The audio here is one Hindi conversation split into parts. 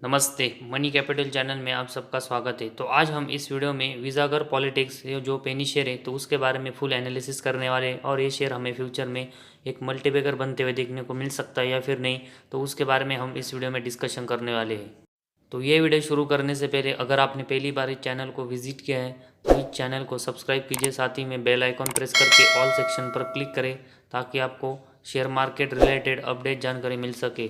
नमस्ते। मनी कैपिटल चैनल में आप सबका स्वागत है। तो आज हम इस वीडियो में विज़ागर पॉलिटिक्स ये जो पेनी शेयर है तो उसके बारे में फुल एनालिसिस करने वाले हैं और ये शेयर हमें फ्यूचर में एक मल्टीबैगर बनते हुए देखने को मिल सकता है या फिर नहीं, तो उसके बारे में हम इस वीडियो में डिस्कशन करने वाले हैं। तो ये वीडियो शुरू करने से पहले अगर आपने पहली बार इस चैनल को विजिट किया है तो इस चैनल को सब्सक्राइब कीजिए, साथ ही में बेल आइकॉन प्रेस करके ऑल सेक्शन पर क्लिक करें ताकि आपको शेयर मार्केट रिलेटेड अपडेट जानकारी मिल सके।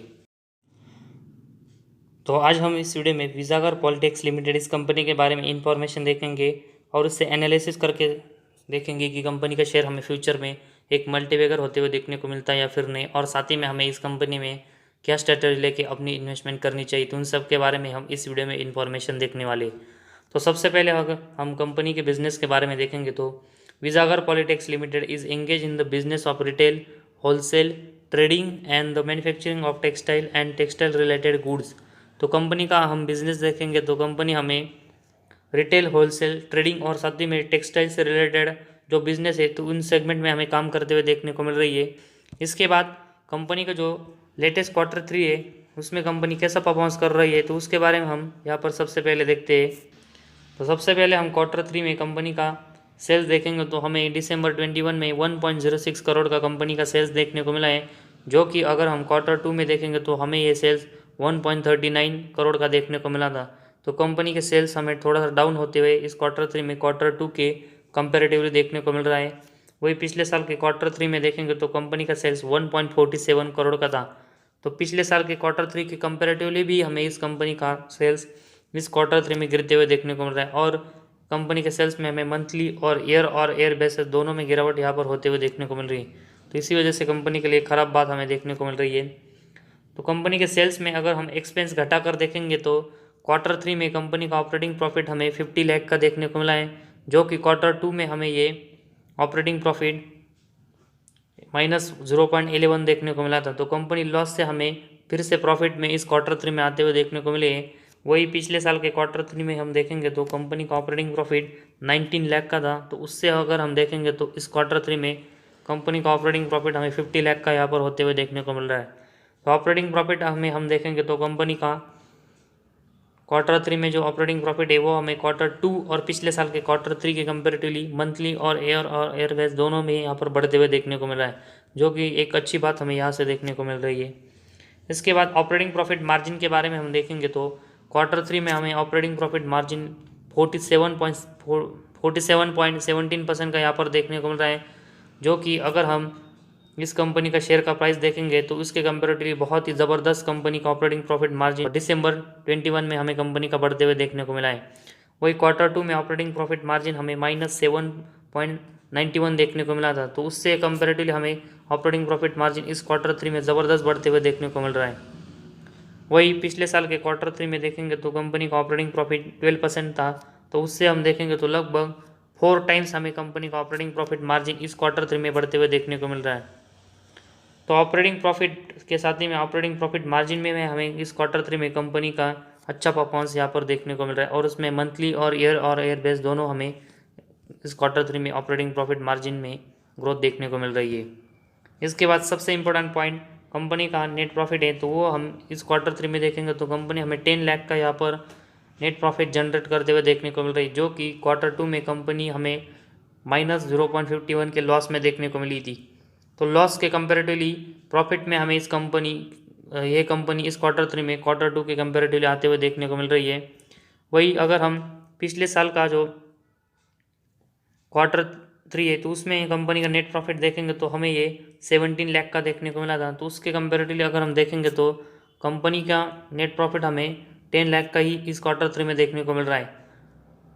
तो आज हम इस वीडियो में विज़ागर पॉलिटिक्स लिमिटेड इस कंपनी के बारे में इंफॉर्मेशन देखेंगे और उससे एनालिसिस करके देखेंगे कि कंपनी का शेयर हमें फ्यूचर में एक मल्टीबैगर होते हुए देखने को मिलता है या फिर नहीं, और साथ ही में हमें इस कंपनी में क्या स्ट्रेटजी लेके अपनी इन्वेस्टमेंट करनी चाहिए, तो उन सब के बारे में हम इस वीडियो में इंफॉर्मेशन देखने वाले। तो सबसे पहले अगर हम कंपनी के बिजनेस के बारे में देखेंगे तो Visagar Polytex Limited is engage in the business of retail, wholesale, trading and the manufacturing of textile and textile related goods. तो कंपनी का हम बिजनेस देखेंगे तो कंपनी हमें रिटेल, होलसेल, ट्रेडिंग और साथ ही में टेक्सटाइल से रिलेटेड जो बिजनेस है तो उन सेगमेंट में हमें काम करते हुए देखने को मिल रही है। इसके बाद कंपनी का जो लेटेस्ट क्वार्टर 3 है उसमें कंपनी कैसा परफॉर्मेंस कर रही है तो उसके बारे में हम यहाँ पर सबसे पहले देखते हैं। तो सबसे पहले हम क्वार्टर 3 में कंपनी का सेल्स देखेंगे तो हमें दिसंबर 21 में 1.06 करोड़ का कंपनी का सेल्स देखने को मिला है, जो कि अगर हम क्वार्टर 2 में देखेंगे तो हमें ये सेल्स 1.39 करोड़ का देखने को मिला था। तो कंपनी के सेल्स हमें थोड़ा सा डाउन होते हुए इस क्वार्टर 3 में क्वार्टर 2 के कंपेरेटिवली देखने को मिल रहा है। वही पिछले साल के क्वार्टर 3 में देखेंगे तो कंपनी का सेल्स 1.47 करोड़ का था। तो पिछले साल के क्वार्टर 3 के कंपेरेटिवली भी हमें इस कंपनी का सेल्स इस क्वार्टर 3 में गिरते हुए देखने को मिल रहा है, और कंपनी के सेल्स में हमें मंथली और ईयर बेसिस दोनों में गिरावट यहाँ पर होते हुए देखने को मिल रही है। तो इसी वजह से कंपनी के लिए ख़राब बात हमें देखने को मिल रही है। तो कंपनी के सेल्स में अगर हम एक्सपेंस घटा कर देखेंगे तो क्वार्टर 3 में कंपनी का ऑपरेटिंग प्रॉफिट हमें 50 लाख का देखने को मिला है, जो कि क्वार्टर 2 में हमें ये ऑपरेटिंग प्रॉफिट -0.11 देखने को मिला था। तो कंपनी लॉस से हमें फिर से प्रॉफिट में इस क्वार्टर 3 में आते हुए देखने को मिले। वही पिछले साल के क्वार्टर 3 में हम देखेंगे तो कंपनी का ऑपरेटिंग प्रॉफिट 19 लाख का था। तो उससे अगर हम देखेंगे तो इस क्वार्टर 3 में कंपनी का ऑपरेटिंग प्रॉफिट हमें 50 लाख का यहाँ पर होते हुए देखने को मिल रहा है। तो ऑपरेटिंग प्रॉफिट हमें हम देखेंगे तो कंपनी का क्वार्टर 3 में जो ऑपरेटिंग प्रॉफिट है वो हमें क्वार्टर 2 और पिछले साल के क्वार्टर 3 के कंपेरेटिवली मंथली और एयरवेज दोनों में यहाँ पर बढ़ते हुए देखने को मिल रहा है, जो कि एक अच्छी बात हमें यहाँ से देखने को मिल रही है। इसके बाद ऑपरेटिंग प्रॉफिट मार्जिन के बारे में हम देखेंगे तो क्वार्टर 3 में हमें ऑपरेटिंग प्रॉफिट मार्जिन 47.17% का यहाँ पर देखने को मिल रहा है, जो कि अगर हम इस कंपनी का शेयर का प्राइस देखेंगे तो उसके कंपेरेटिवली बहुत ही ज़बरदस्त कंपनी का ऑपरेटिंग प्रॉफिट मार्जिन दिसंबर 21 में हमें कंपनी का बढ़ते हुए देखने को मिला है। वही क्वार्टर 2 में ऑपरेटिंग प्रॉफिट मार्जिन हमें -7.91 देखने को मिला था। तो उससे कंपेरेटिवली हमें ऑपरेटिंग प्रॉफिट मार्जिन इस क्वार्टर 3 में ज़बरदस्त बढ़ते हुए देखने को मिल रहा है। वही पिछले साल के क्वार्टर 3 में देखेंगे तो कंपनी का ऑपरेटिंग प्रॉफिट 12% था। तो उससे हम देखेंगे तो लगभग 4 टाइम्स हमें कंपनी का ऑपरेटिंग प्रॉफिट मार्जिन इस क्वार्टर 3 में बढ़ते हुए देखने को मिल रहा है। तो ऑपरेटिंग प्रॉफिट के साथ ही में ऑपरेटिंग प्रॉफिट मार्जिन में हमें इस क्वार्टर 3 में कंपनी का अच्छा परफॉर्मेंस यहाँ पर देखने को मिल रहा है, और उसमें मंथली और ईयर बेस दोनों हमें इस क्वार्टर 3 में ऑपरेटिंग प्रॉफिट मार्जिन में ग्रोथ देखने को मिल रही है। इसके बाद सबसे इम्पोर्टेंट पॉइंट कंपनी का नेट प्रॉफिट है, तो वो हम इस क्वार्टर 3 में देखेंगे तो कंपनी हमें 10 लाख का यहाँ पर नेट प्रॉफिट जनरेट करते हुए देखने को मिल रही है, जो कि क्वार्टर 2 में कंपनी हमें -0.51 के लॉस में देखने को मिली थी। तो लॉस के कंपेरेटिवली प्रॉफिट में हमें ये कंपनी इस क्वार्टर 3 में क्वार्टर 2 के कंपेरेटिवली आते हुए देखने को मिल रही है। वही अगर हम पिछले साल का जो क्वार्टर 3 है तो उसमें कंपनी का नेट प्रॉफिट देखेंगे तो हमें ये 17 लाख का देखने को मिला था। तो उसके कंपेरेटिवली अगर हम देखेंगे तो कंपनी का नेट प्रॉफिट हमें 10 लाख का ही इस क्वार्टर 3 में देखने को मिल रहा है।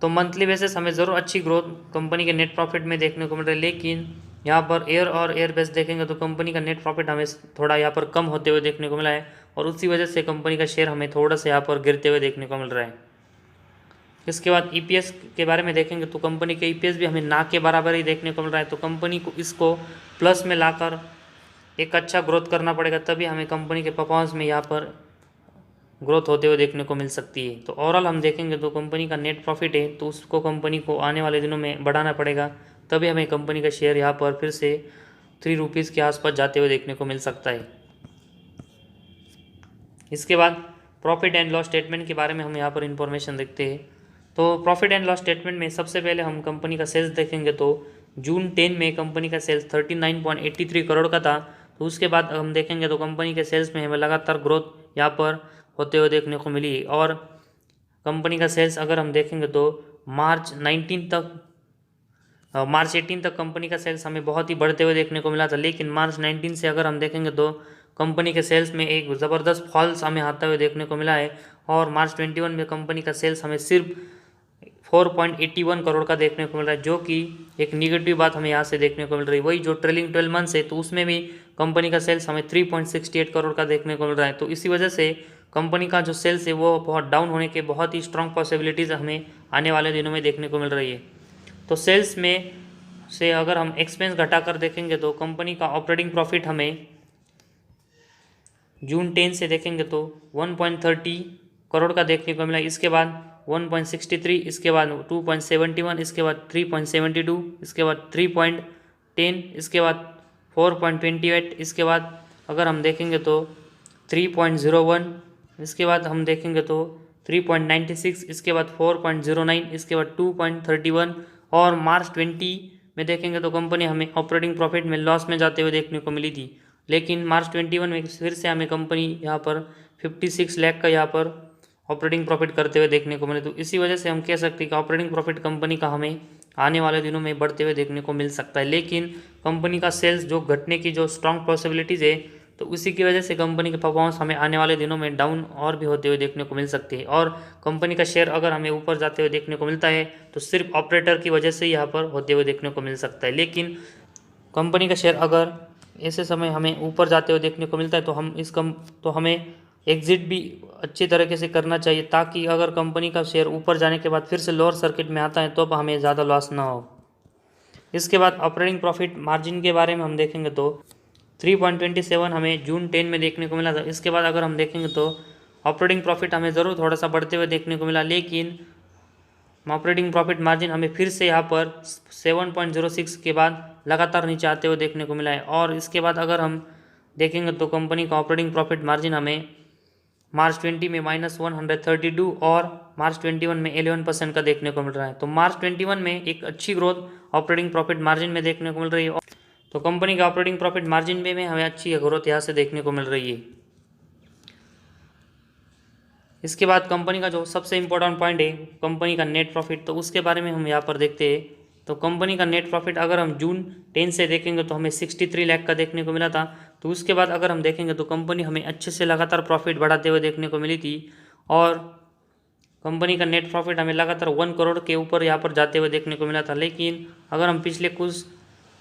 तो मंथली बेसिस हमें ज़रूर अच्छी ग्रोथ कंपनी के नेट प्रॉफिट में देखने को मिल रहा है, लेकिन यहाँ पर ईयर बेस देखेंगे तो कंपनी का नेट प्रॉफिट हमें थोड़ा यहाँ पर कम होते हुए देखने को मिला है, और उसी वजह से कंपनी का शेयर हमें थोड़ा सा यहाँ पर गिरते हुए देखने को मिल रहा है। इसके बाद ईपीएस के बारे में देखेंगे तो कंपनी के ईपीएस भी हमें ना के बराबर ही देखने को मिल रहा है। तो कंपनी को इसको प्लस में लाकर एक अच्छा ग्रोथ करना पड़ेगा, तभी हमें कंपनी के परफॉर्मेंस में यहाँ पर ग्रोथ होते हुए देखने को मिल सकती है। तो ओवरऑल हम देखेंगे तो कंपनी का नेट प्रॉफिट है तो उसको कंपनी को आने वाले दिनों में बढ़ाना पड़ेगा, तभी हमें कंपनी का शेयर यहाँ पर फिर से 3 रुपीज़ के आसपास जाते हुए देखने को मिल सकता है। इसके बाद प्रॉफिट एंड लॉस स्टेटमेंट के बारे में हम यहाँ पर इंफॉर्मेशन देखते हैं। तो प्रॉफिट एंड लॉस स्टेटमेंट में सबसे पहले हम कंपनी का सेल्स देखेंगे। तो जून 10 में कंपनी का सेल्स 39.83 करोड़ का था। तो उसके बाद हम देखेंगे तो कंपनी के सेल्स में हमें लगातार ग्रोथ यहाँ पर होते हुए देखने को मिली। और कंपनी का सेल्स अगर हम देखेंगे तो मार्च 18 तक कंपनी का सेल्स हमें बहुत ही बढ़ते हुए देखने को मिला था। लेकिन मार्च 19 से अगर हम देखेंगे तो कंपनी के सेल्स में एक ज़बरदस्त फॉल्स हमें आता हुए देखने को मिला है। और मार्च 21 में कंपनी का सेल्स हमें सिर्फ 4.81 करोड़ का देखने को मिल रहा है, जो कि एक निगेटिव बात हमें यहाँ से देखने को मिल रही है। वही जो ट्रेलिंग 12 मंथ्स है तो उसमें भी कंपनी का सेल्स हमें 3.68 करोड़ का देखने को मिल रहा है। तो इसी वजह से कंपनी का जो सेल्स है वो बहुत डाउन होने के बहुत ही स्ट्रॉन्ग पॉसिबिलिटीज़ हमें आने वाले दिनों में देखने को मिल रही है। तो सेल्स में से अगर हम एक्सपेंस घटाकर देखेंगे तो कंपनी का ऑपरेटिंग प्रॉफिट हमें जून 10 से देखेंगे तो 1.30 करोड़ का देखने को मिला। इसके बाद 1.63, इसके बाद 2.71, इसके बाद 3.72, इसके बाद 3.10, इसके बाद 4.28, इसके बाद अगर हम देखेंगे तो 3.01, इसके बाद हम देखेंगे तो 3.96, इसके बाद 4.09, इसके बाद 2.31। और मार्च 20 में देखेंगे तो कंपनी हमें ऑपरेटिंग प्रॉफिट में लॉस में जाते हुए देखने को मिली थी। लेकिन मार्च 21 में फिर से हमें कंपनी यहाँ पर 56 लाख का यहाँ पर ऑपरेटिंग प्रॉफिट करते हुए देखने को मिले। तो इसी वजह से हम कह सकते हैं कि ऑपरेटिंग प्रॉफिट कंपनी का हमें आने वाले दिनों में बढ़ते हुए देखने को मिल सकता है। लेकिन कंपनी का सेल्स जो घटने की जो स्ट्रॉन्ग पॉसिबिलिटीज़ है तो उसी की वजह से कंपनी की परफॉर्मेंस हमें आने वाले दिनों में डाउन और भी होते हुए देखने को मिल सकती है। और कंपनी का शेयर अगर हमें ऊपर जाते हुए देखने को मिलता है तो सिर्फ ऑपरेटर की वजह से यहाँ पर होते हुए देखने को मिल सकता है। लेकिन कंपनी का शेयर अगर ऐसे समय हमें ऊपर जाते हुए देखने को मिलता है तो हमें एग्जिट भी अच्छी तरीके से करना चाहिए, ताकि अगर कंपनी का शेयर ऊपर जाने के बाद फिर से लोअर सर्किट में आता है तो हमें ज़्यादा लॉस ना हो। इसके बाद ऑपरेटिंग प्रॉफिट मार्जिन के बारे में हम देखेंगे तो 3.27 हमें जून 10 में देखने को मिला था। इसके बाद अगर हम देखेंगे तो ऑपरेटिंग प्रॉफिट हमें ज़रूर थोड़ा सा बढ़ते हुए देखने को मिला, लेकिन ऑपरेटिंग प्रॉफिट मार्जिन हमें फिर से यहाँ पर 7.06 के बाद लगातार नीचे आते हुए देखने को मिला है। और इसके बाद अगर हम देखेंगे तो कंपनी का ऑपरेटिंग प्रॉफिट मार्जिन हमें मार्च 20 में -132 और मार्च 21 में 11% का देखने को मिल रहा है। तो मार्च 21 में एक अच्छी ग्रोथ ऑपरेटिंग प्रॉफिट मार्जिन में देखने को मिल रही है। तो कंपनी का ऑपरेटिंग प्रॉफिट मार्जिन में हमें अच्छी ग्रोथ यहाँ से देखने को मिल रही है। इसके बाद कंपनी का जो सबसे इम्पोर्टेंट पॉइंट है कंपनी का नेट प्रॉफिट, तो उसके बारे में हम यहाँ पर देखते हैं। तो कंपनी का नेट प्रॉफिट अगर हम जून 10 से देखेंगे तो हमें 63 लाख का देखने को मिला था। तो उसके बाद अगर हम देखेंगे तो कंपनी हमें अच्छे से लगातार प्रॉफिट बढ़ाते हुए देखने को मिली थी। और कंपनी का नेट प्रॉफिट हमें लगातार 1 करोड़ के ऊपर यहाँ पर जाते हुए देखने को मिला था। लेकिन अगर हम पिछले कुछ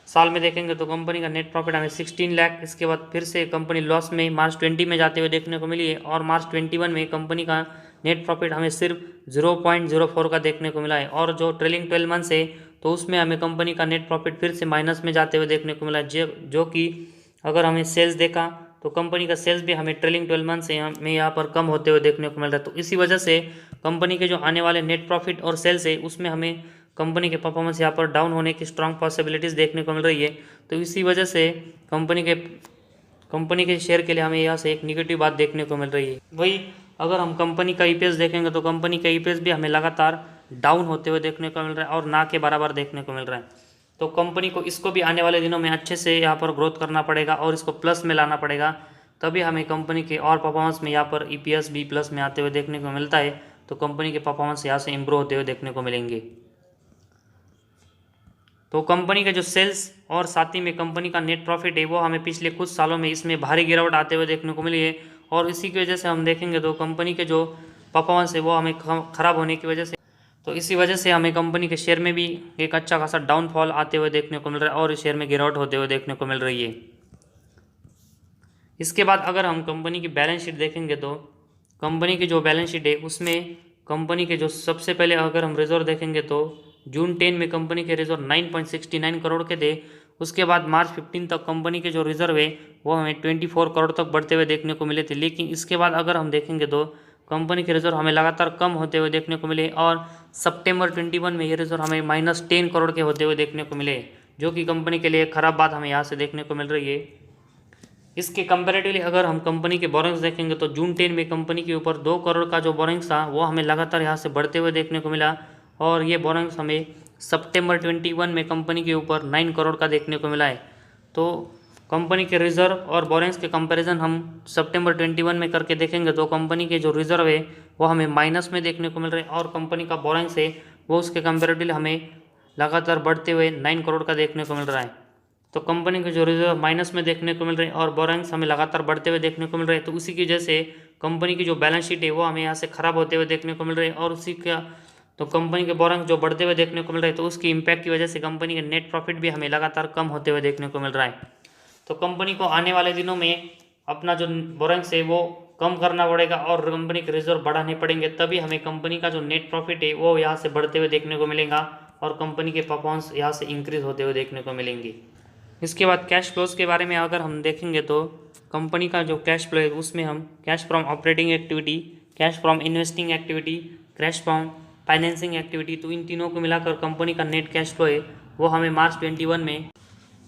साल में देखेंगे तो कंपनी का नेट प्रॉफिट हमें 16 लाख, इसके बाद फिर से कंपनी लॉस में मार्च 20 में जाते हुए देखने को मिली है। और मार्च 21 में कंपनी का नेट प्रॉफिट हमें सिर्फ 0.04 का देखने को मिला है। और जो ट्रेलिंग 12 मंथ्स है तो उसमें हमें कंपनी का नेट प्रॉफिट फिर से माइनस में जाते हुए देखने को मिला है, जो कि अगर हमें सेल्स देखा तो कंपनी का सेल्स भी हमें ट्रेलिंग 12 मंथ्स में यहाँ पर कम होते हुए देखने को मिल रहा है। तो इसी वजह से कंपनी के जो आने वाले नेट प्रॉफिट और सेल्स है उसमें हमें कंपनी के परफॉर्मेंस यहाँ पर डाउन होने की स्ट्रॉन्ग पॉसिबिलिटीज़ देखने को मिल रही है। तो इसी वजह से कंपनी के शेयर के लिए हमें यहाँ से एक निगेटिव बात देखने को मिल रही है। वही अगर हम कंपनी का ईपीएस देखेंगे तो कंपनी का ईपीएस भी हमें लगातार डाउन होते हुए देखने को मिल रहा है और ना के बराबर देखने को मिल रहा है। तो कंपनी को इसको भी आने वाले दिनों में अच्छे से यहाँ पर ग्रोथ करना पड़ेगा और इसको प्लस में लाना पड़ेगा, तभी हमें कंपनी के और परफॉर्मेंस में यहाँ पर ईपीएस भी प्लस में आते हुए देखने को मिलता है। तो कंपनी के परफॉर्मेंस यहाँ से इम्प्रूव होते हुए देखने को मिलेंगे। तो कंपनी के जो सेल्स और साथ ही में कंपनी का नेट प्रॉफिट है वो हमें पिछले कुछ सालों में इसमें भारी गिरावट आते हुए देखने को मिली है। और इसी की वजह से हम देखेंगे तो कंपनी के जो परफॉर्मेंस है वो हमें ख़राब होने की वजह से, तो इसी वजह से हमें कंपनी के शेयर में भी एक अच्छा खासा डाउनफॉल आते हुए देखने को मिल रहा है और शेयर में गिरावट होते हुए देखने को मिल रही है। इसके बाद अगर हम कंपनी की बैलेंस शीट देखेंगे तो कंपनी की जो बैलेंस शीट है उसमें कंपनी के जो सबसे पहले अगर हम रिजर्व देखेंगे तो जून 10 में कंपनी के रिजर्व 9.69 करोड़ के थे। उसके बाद मार्च 15 तक कंपनी के जो रिजर्व है वो हमें 24 करोड़ तक बढ़ते हुए देखने को मिले थे। लेकिन इसके बाद अगर हम देखेंगे तो कंपनी के रिजर्व हमें लगातार कम होते हुए देखने को मिले और सितंबर 21 में ये रिजर्व हमें -10 करोड़ के होते हुए देखने को मिले, जो कि कंपनी के लिए ख़राब बात हमें यहाँ से देखने को मिल रही है। इसके कंपैरेटिवली अगर हम कंपनी के बोरिंग्स देखेंगे तो जून 10 में कंपनी के ऊपर 2 करोड़ का जो बोरिंग्स था वो हमें लगातार यहाँ से बढ़ते हुए देखने को मिला, और ये बोरिंग्स हमें सितंबर 21 में कंपनी के ऊपर 9 करोड़ का देखने को मिला है। तो कंपनी के रिजर्व और बोरिंग्स के कंपैरिजन हम सितंबर 21 में करके देखेंगे तो कंपनी के जो रिजर्व है वो हमें माइनस में देखने को मिल रहे हैं, और कंपनी का बोरिंग्स है वो उसके कंपैरेटिवली हमें लगातार बढ़ते हुए 9 करोड़ का देखने को मिल रहा है। तो कंपनी के जो रिजर्व माइनस में देखने को मिल रहे हैं और बोरिंग्स हमें लगातार बढ़ते हुए देखने को मिल रहे हैं, तो उसी की वजह से कंपनी की जो बैलेंस शीट है वो हमें यहाँ से खराब होते हुए देखने को मिल रही है, और उसी का तो कंपनी के बोरिंग्स जो बढ़ते हुए देखने को मिल रहे हैं तो उसकी इम्पैक्ट की वजह से कंपनी के नेट प्रॉफिट भी हमें लगातार कम होते हुए देखने को मिल रहा है। तो कंपनी को आने वाले दिनों में अपना जो बोरिंग्स है वो कम करना पड़ेगा और कंपनी के रिजर्व बढ़ाने पड़ेंगे, तभी हमें कंपनी का जो नेट प्रॉफिट है वो यहाँ से बढ़ते हुए देखने को मिलेगा और कंपनी के परफॉर्मेंस यहाँ से इंक्रीज होते हुए देखने को मिलेंगे। इसके बाद कैश फ्लोज के बारे में अगर हम देखेंगे तो कंपनी का जो कैश फ्लो है उसमें हम cash from operating activity, cash from investing activity, cash from financing activity, तो इन तीनों को मिलाकर कंपनी का नेट कैश फ्लो है वो हमें मार्च 21 में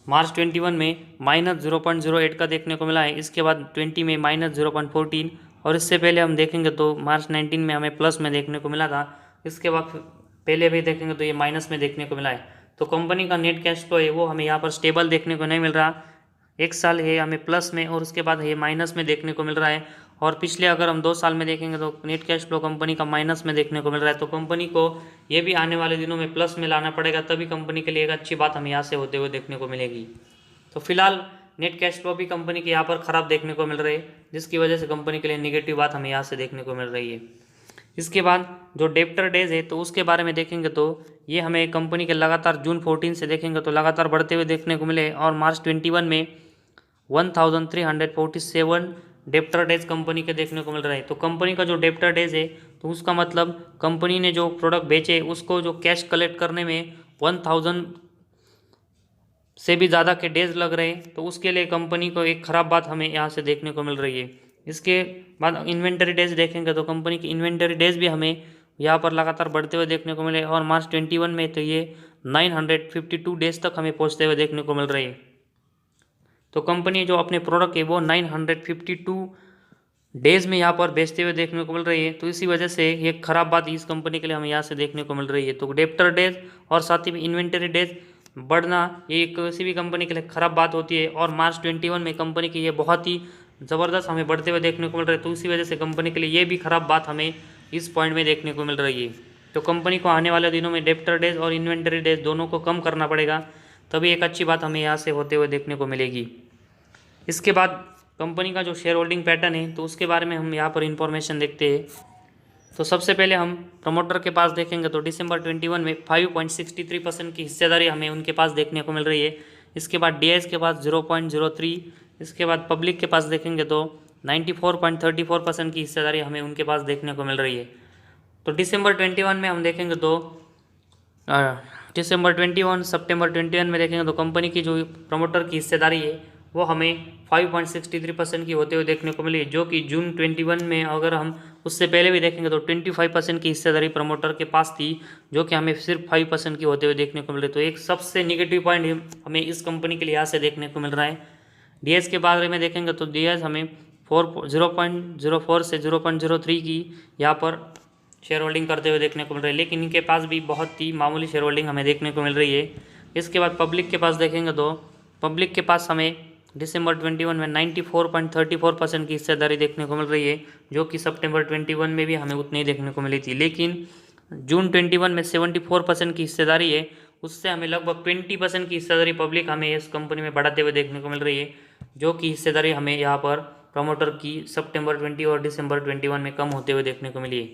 -0.08 का देखने को मिला है। इसके बाद 20 में -0.14, और इससे पहले हम देखेंगे तो मार्च 19 में हमें प्लस में देखने को मिला था। इसके बाद पहले भी देखेंगे तो ये माइनस में देखने को मिला है। तो कंपनी का नेट कैश फ्लो है वो हमें यहाँ पर स्टेबल देखने को नहीं मिल रहा, एक साल है हमें प्लस में और उसके बाद ये माइनस में देखने को मिल रहा है, और पिछले अगर हम 2 साल में देखेंगे तो नेट कैश फ्लो कंपनी का माइनस में देखने को मिल रहा है। तो कंपनी को ये भी आने वाले दिनों में प्लस में लाना पड़ेगा, तभी कंपनी के लिए एक अच्छी बात हमें यहाँ से होते हुए देखने को मिलेगी। तो फिलहाल नेट कैश फ्लो भी कंपनी के यहाँ पर ख़राब देखने को मिल रही है, जिसकी वजह से कंपनी के लिए नेगेटिव बात हमें यहाँ से देखने को मिल रही है। इसके बाद जो डेप्टर डेज है तो उसके बारे में देखेंगे तो ये हमें कंपनी के लगातार जून 14 से देखेंगे तो लगातार बढ़ते हुए देखने को मिले, और मार्च 21 में 1347 डेप्टर डेज कंपनी के देखने को मिल रहा है। तो कंपनी का जो डेप्टर डेज है तो उसका मतलब कंपनी ने जो प्रोडक्ट बेचे उसको जो कैश कलेक्ट करने में 1000 से भी ज़्यादा के डेज लग रहे हैं, तो उसके लिए कंपनी को एक ख़राब बात हमें यहाँ से देखने को मिल रही है। इसके बाद इन्वेंटरी डेज देखेंगे तो कंपनी की इन्वेंटरी डेज भी हमें यहाँ पर लगातार बढ़ते हुए देखने को मिले, और मार्च 21 में तो ये 952 डेज तक हमें पहुँचते हुए देखने को मिल रही है। तो कंपनी जो अपने प्रोडक्ट है वो 952 डेज में यहाँ पर बेचते हुए देखने को मिल रही है, तो इसी वजह से ये खराब बात इस कंपनी के लिए हमें यहाँ से देखने को मिल रही है। तो डेप्टर डेज और साथ ही में इन्वेंटरी डेज बढ़ना ये किसी भी कंपनी के लिए ख़राब बात होती है, और मार्च 21 में कंपनी की ये बहुत ही ज़बरदस्त हमें बढ़ते हुए देखने को मिल रहा है, तो इसी वजह से कंपनी के लिए ये भी ख़राब बात हमें इस पॉइंट में देखने को मिल रही है। तो कंपनी को आने वाले दिनों में डेप्टर डेज और इन्वेंटरी डेज दोनों को कम करना पड़ेगा, तभी एक अच्छी बात हमें यहाँ से होते हुए देखने को मिलेगी। इसके बाद कंपनी का जो शेयर होल्डिंग पैटर्न है तो उसके बारे में हम यहाँ पर इंफॉर्मेशन देखते हैं। तो सबसे पहले हम प्रमोटर के पास देखेंगे तो दिसंबर 21 में 5.63% की हिस्सेदारी हमें उनके पास देखने को मिल रही है। इसके बाद डीआईएस के पास 0.03, इसके बाद पब्लिक के पास देखेंगे तो 94.34% की हिस्सेदारी हमें उनके पास देखने को मिल रही है। तो दिसंबर 21 में हम देखेंगे तो दिसंबर 21 सितंबर 21 में देखेंगे तो कंपनी की जो प्रमोटर की हिस्सेदारी है वो हमें 5.63% की होते हुए देखने को मिली, जो कि जून 21 में अगर हम उससे पहले भी देखेंगे तो 25% की हिस्सेदारी प्रमोटर के पास थी, जो कि हमें सिर्फ 5% की होते हुए देखने को मिल रही। तो एक सबसे निगेटिव पॉइंट हमें इस कंपनी के लिहाज से देखने को मिल रहा है। डीएस के बारे में देखेंगे तो डीएस हमें 0.04 से 0.03 की यहाँ पर शेयर होल्डिंग करते हुए देखने को मिल रही है, लेकिन इनके पास भी बहुत ही मामूली शेयर होल्डिंग हमें देखने को मिल रही है। इसके बाद पब्लिक के पास देखेंगे तो पब्लिक के पास हमें दिसंबर 21 में 94.34% की हिस्सेदारी देखने को मिल रही है, जो कि सितंबर 21 में भी हमें उतनी ही देखने को मिली थी। लेकिन जून 21 में 74% की हिस्सेदारी है, उससे हमें लगभग 20% की हिस्सेदारी पब्लिक हमें इस कंपनी में बढ़ाते हुए देखने को मिल रही है, जो कि हिस्सेदारी हमें यहाँ पर प्रमोटर की सितंबर 20 और दिसंबर 21 में कम होते हुए देखने को मिली है।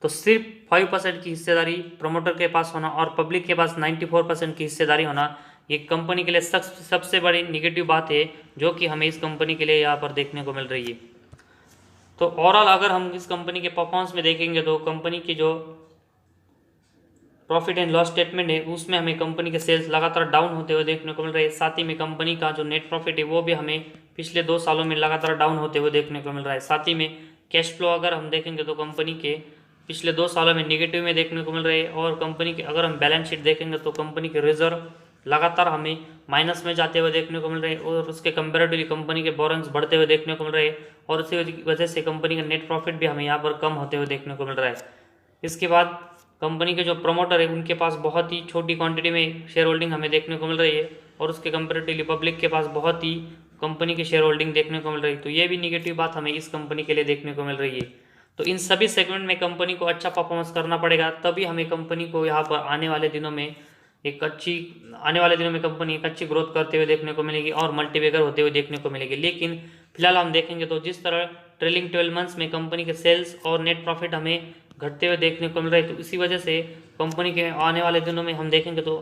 तो सिर्फ 5% की हिस्सेदारी प्रमोटर के पास होना और पब्लिक के पास 94% की हिस्सेदारी होना, ये कंपनी के लिए सबसे बड़ी निगेटिव बात है, जो कि हमें इस कंपनी के लिए यहाँ पर देखने को मिल रही है। तो ओवरऑल अगर हम इस कंपनी के परफॉर्मेंस में देखेंगे तो कंपनी की जो प्रॉफिट एंड लॉस स्टेटमेंट है उसमें हमें कंपनी के सेल्स लगातार डाउन होते हुए देखने को मिल रहे हैं। साथ ही में कंपनी का जो नेट प्रॉफिट है वो भी हमें पिछले 2 सालों में लगातार डाउन होते हुए देखने को मिल रहा है। साथ ही में कैश फ्लो अगर हम देखेंगे तो कंपनी के पिछले 2 सालों में निगेटिव में देखने को मिल रहे हैं, और कंपनी के अगर हम बैलेंस शीट देखेंगे तो कंपनी के रिजर्व लगातार हमें माइनस में जाते हुए देखने को मिल रहे हैं और उसके कंपेरेटिवली कंपनी के बोरोइंग्स बढ़ते हुए देखने को मिल रहे हैं और इसी वजह से कंपनी का नेट प्रॉफिट भी हमें यहाँ पर कम होते हुए देखने को मिल रहा है। इसके बाद कंपनी के जो प्रमोटर है उनके पास बहुत ही छोटी क्वांटिटी में शेयर होल्डिंग हमें देखने को मिल रही है और उसके कंपेरेटिवली पब्लिक के पास बहुत ही कंपनी की शेयर होल्डिंग देखने को मिल रही है। तो ये भी निगेटिव बात हमें इस कंपनी के लिए देखने को मिल रही है। तो इन सभी सेगमेंट में कंपनी को अच्छा परफॉर्मेंस करना पड़ेगा, तभी हमें कंपनी को यहाँ पर आने वाले दिनों में कंपनी एक अच्छी ग्रोथ करते हुए देखने को मिलेगी और मल्टीबैगर होते हुए देखने को मिलेगी। लेकिन फिलहाल हम देखेंगे तो जिस तरह ट्रेलिंग 12 मंथ्स में कंपनी के सेल्स और नेट प्रॉफिट हमें घटते हुए देखने को मिल रहे हैं, तो इसी वजह से कंपनी के आने वाले दिनों में हम देखेंगे तो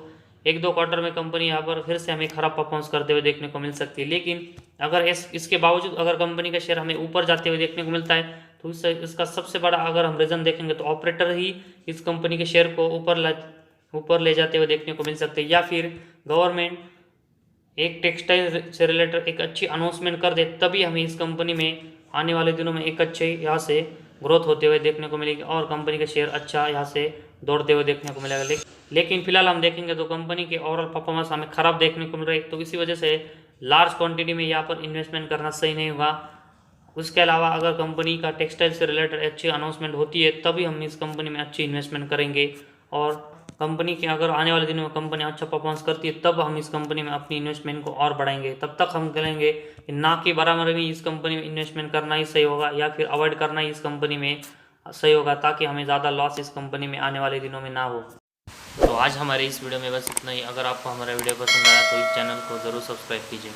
1-2 क्वार्टर में कंपनी यहाँ पर फिर से हमें खराब परफॉर्मेंस करते हुए देखने को मिल सकती है। लेकिन अगर इसके बावजूद अगर कंपनी का शेयर हमें ऊपर जाते हुए देखने को मिलता है तो इसका सबसे बड़ा अगर हम रीज़न देखेंगे तो ऑपरेटर ही इस कंपनी के शेयर को ऊपर ले जाते हुए देखने को मिल सकते हैं, या फिर गवर्नमेंट एक टेक्सटाइल से रिलेटेड एक अच्छी अनाउंसमेंट कर दे, तभी हमें इस कंपनी में आने वाले दिनों में एक अच्छे यहाँ से ग्रोथ होते हुए देखने को मिलेगी और कंपनी का शेयर अच्छा यहाँ से दौड़ते हुए देखने को मिलेगा। लेकिन फिलहाल हम देखेंगे तो कंपनी की ओवरऑल परफॉर्मेंस हमें खराब देखने को मिल रही है, तो इसी वजह से लार्ज क्वांटिटी में यहाँ पर इन्वेस्टमेंट करना सही नहीं होगा। उसके अलावा अगर कंपनी का टेक्सटाइल से रिलेटेड अच्छी अनाउंसमेंट होती है तभी हम इस कंपनी में अच्छी इन्वेस्टमेंट करेंगे और कंपनी के अगर आने वाले दिनों में कंपनी अच्छा परफॉर्मेंस करती है तब हम इस कंपनी में अपनी इन्वेस्टमेंट को और बढ़ाएंगे। तब तक हम करेंगे कि ना कि बराबर में इस कंपनी में इन्वेस्टमेंट करना ही सही होगा या फिर अवॉइड करना ही इस कंपनी में सही होगा, ताकि हमें ज़्यादा लॉस इस कंपनी में आने वाले दिनों में ना हो। तो आज हमारे इस वीडियो में बस इतना ही। अगर आपको हमारा वीडियो पसंद आया तो इस चैनल को ज़रूर सब्सक्राइब कीजिए।